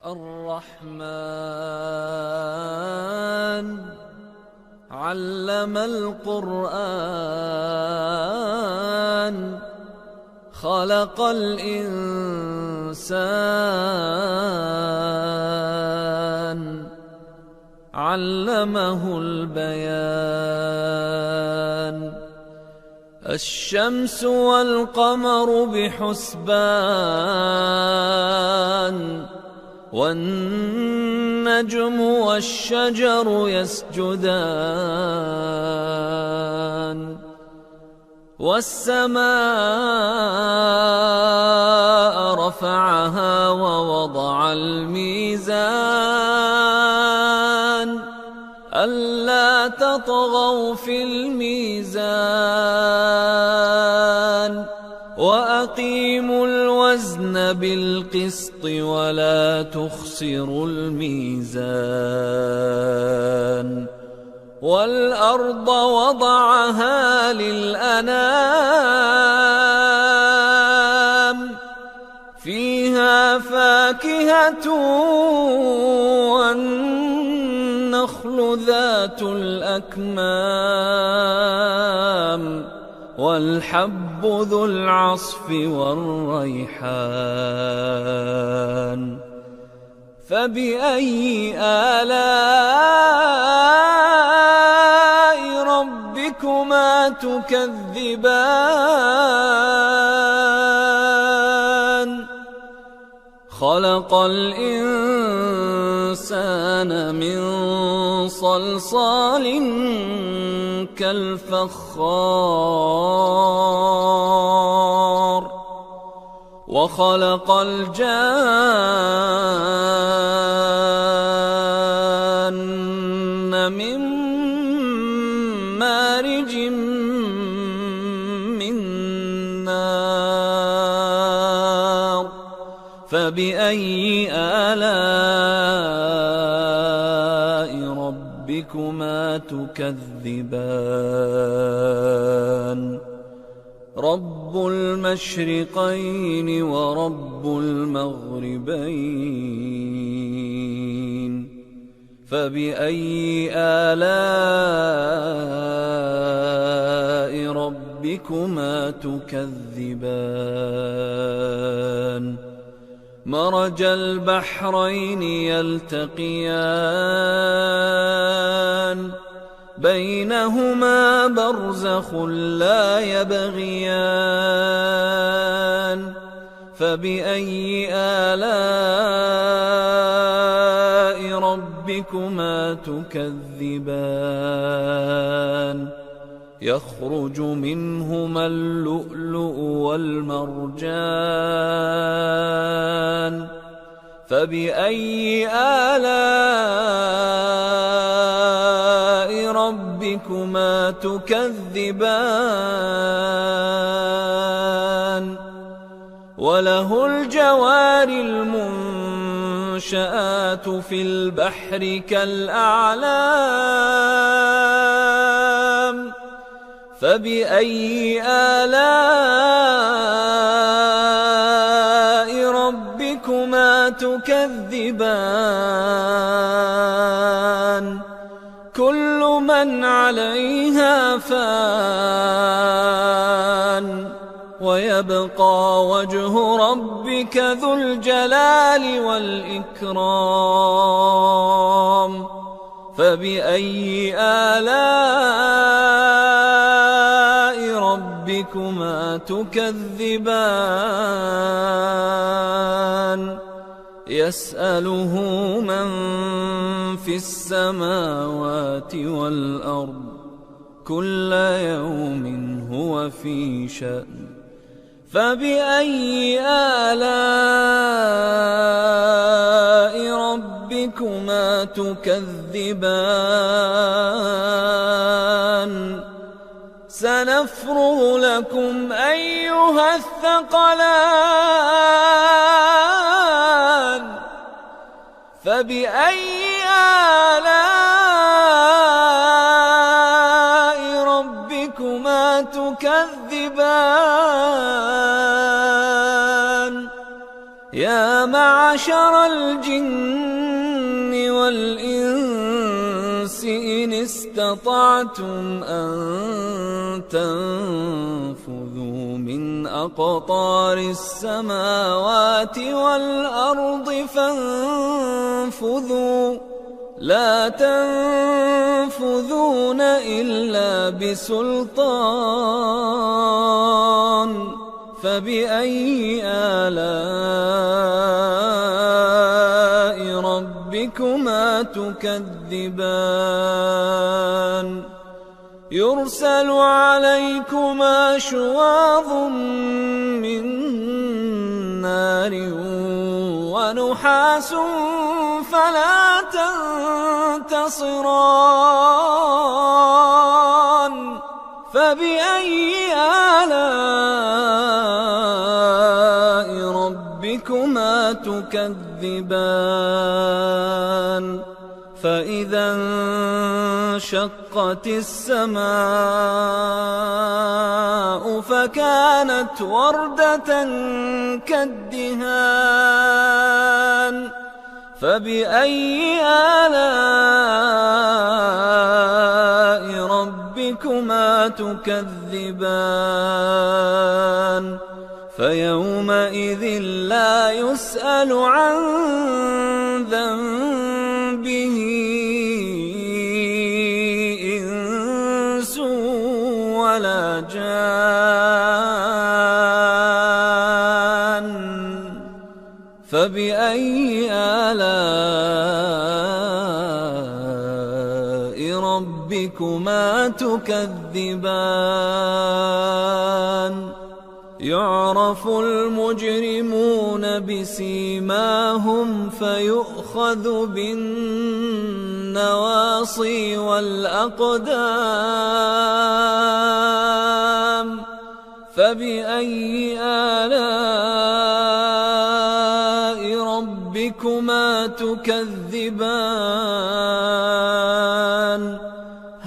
الرحمن علم القرآن خلق الإنسان علمه البيان الشمس والقمر بحسبان والنجم والشجر يسجدان والسماء رفعها ووضع الميزان ألا تطغوا في الميزان وأقيموا الوزن بالقسط ولا تخسروا الميزان والأرض وضعها للأنام فيها فاكهة والنخل ذات الأكمام والحب ذو العصف والريحان فبأي آلاء ربكما تكذبان خلق الإنسان من صلصال كالفخار وخلق الجان من مارج من نار فبأي آلاء ربكما تكذبان رب المشرقين ورب المغربين فبأي آلاء ربكما تكذبان مرج البحرين يلتقيان بينهما برزخ لا يبغيان فبأي آلاء ربكما تكذبان يخرج منهما اللؤلؤ والمرجان فبأي آلاء ربكما تكذبان وله الجوار المنشآت في البحر كالأعلام فبأي آلاء ربكما تكذبان كل من عليها فان ويبقى وجه ربك ذو الجلال والإكرام فبأي آلاء ربكما تكذبان يسأله من في السماوات والأرض كل يوم هو في شأن فبأي آلاء ربكما تكذبان سنفرغ لكم أيها الثقلان فبأي آلاء ربكما تكذبان يا يا معشر الجن والإنس إن استطعتم أن تنفذوا من أقطار السماوات والأرض فانفذوا لا تنفذون إلا بسلطان فبأي آلاء ربكما تكذبان يرسل عليكما شواظ من نار ونحاس فلا تنتصران فبأي آلاء ربكما تكذبان فإذا انشقت السماء فكانت وردة كالدهان فبأي آلاء ربكما تكذبان فيومئذ لا يسأل عن ذنبه إنس ولا جان فبأي آلاء ربكما تكذبان يعرف المجرمون بسيماهم فيؤخذ بالنواصي والأقدام فبأي آلاء ربكما تكذبان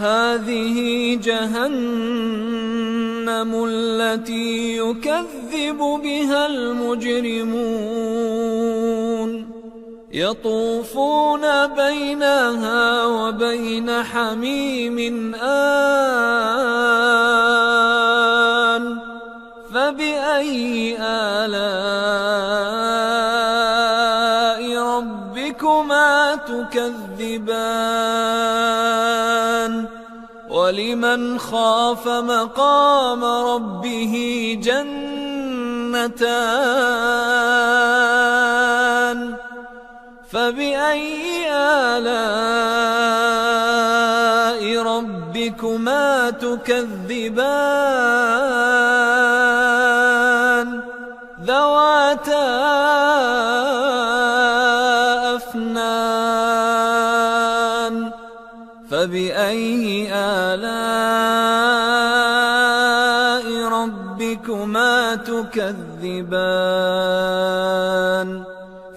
هذه جهنم التي يكذب بها المجرمون يطوفون بينها وبين حميم آن فبأي آلاء ربكما تكذبان ولمن خاف مقام ربه جنتان فبأي آلاء ربكما تكذبان ذواتا أفنان فبأي آلاء ربكما تكذبان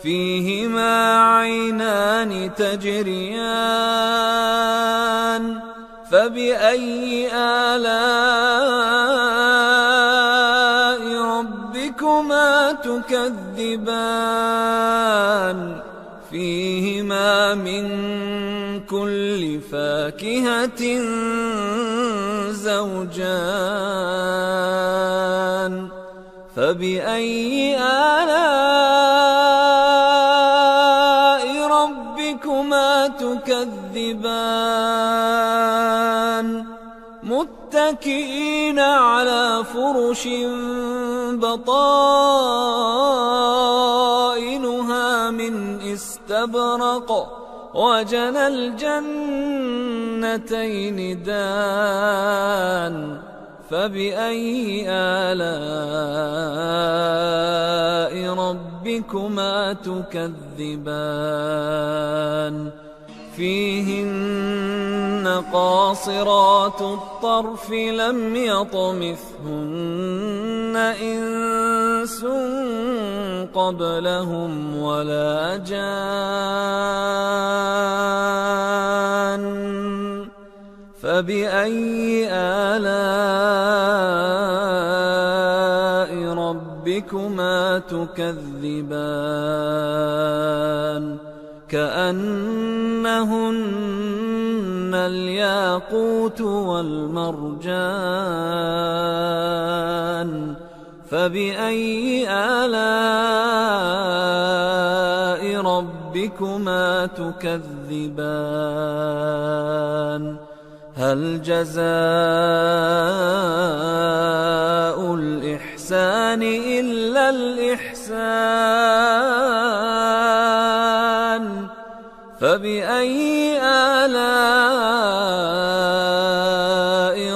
فيهما عينان تجريان فبأي آلاء ربكما تكذبان فيهما من كل فاكهة زوجان فبأي آلاء ربكما تكذبان متكئين على فرش بطائنها من استبرق وجنى الجنتين دان فبأي آلاء ربكما تكذبان فيهن قاصرات الطرف لم يطمثهن إنس قبلهم ولا جان فبأي آلاء ربكما ربكما تكذبان كأنهن الياقوت والمرجان فبأي آلاء ربكما تكذبان هل جزاء الإحسان إلا الإحسان فبأي آلاء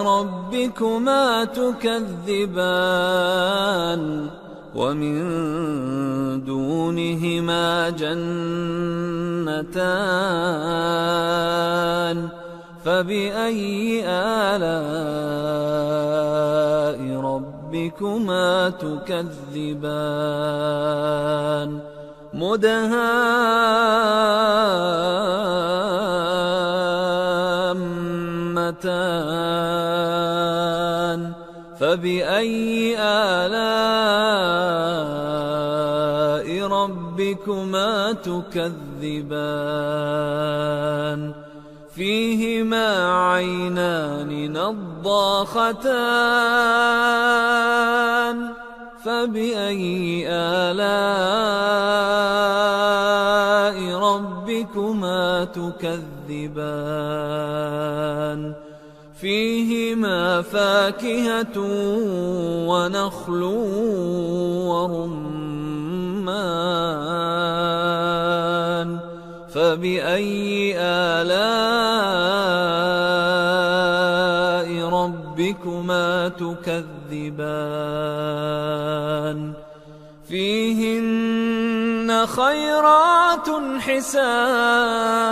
ربكما تكذبان ومن دونهما جنتان فبأي آلاء ربكما تكذبان مدهامتان فبأي آلاء ربكما تكذبان فيهما عينان نضاختان فبأي آلاء ربكما تكذبان فيهما فاكهة ونخل ورمان فبأي آلاء ربكما تكذبان فيهن خيرات حسان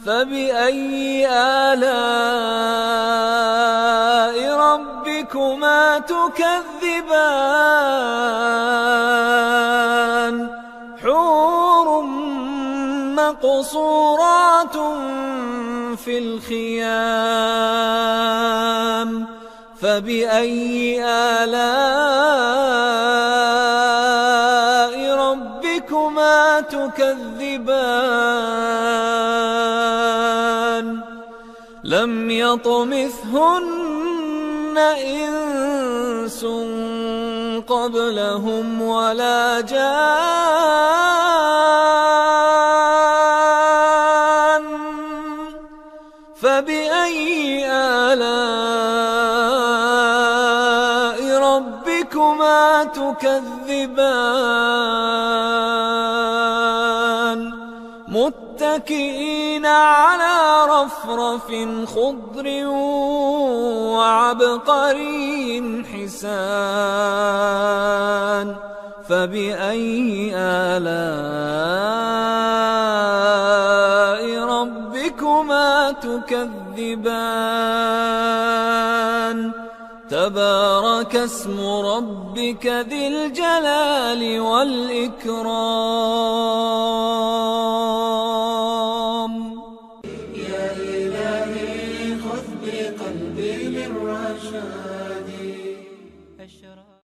فبأي آلاء ربكما تكذبان حور مقصورات في الخيام فبأي آلاء ربكما تكذبان لم يطمثهن إنس قبلهم ولا جان فبأي آلاء ربكما تكذبان متكئين على رفرف خضر وعبقري حسان فبأي آلاء ربكما تكذبان تبارك اسم ربك ذي الجلال والإكرام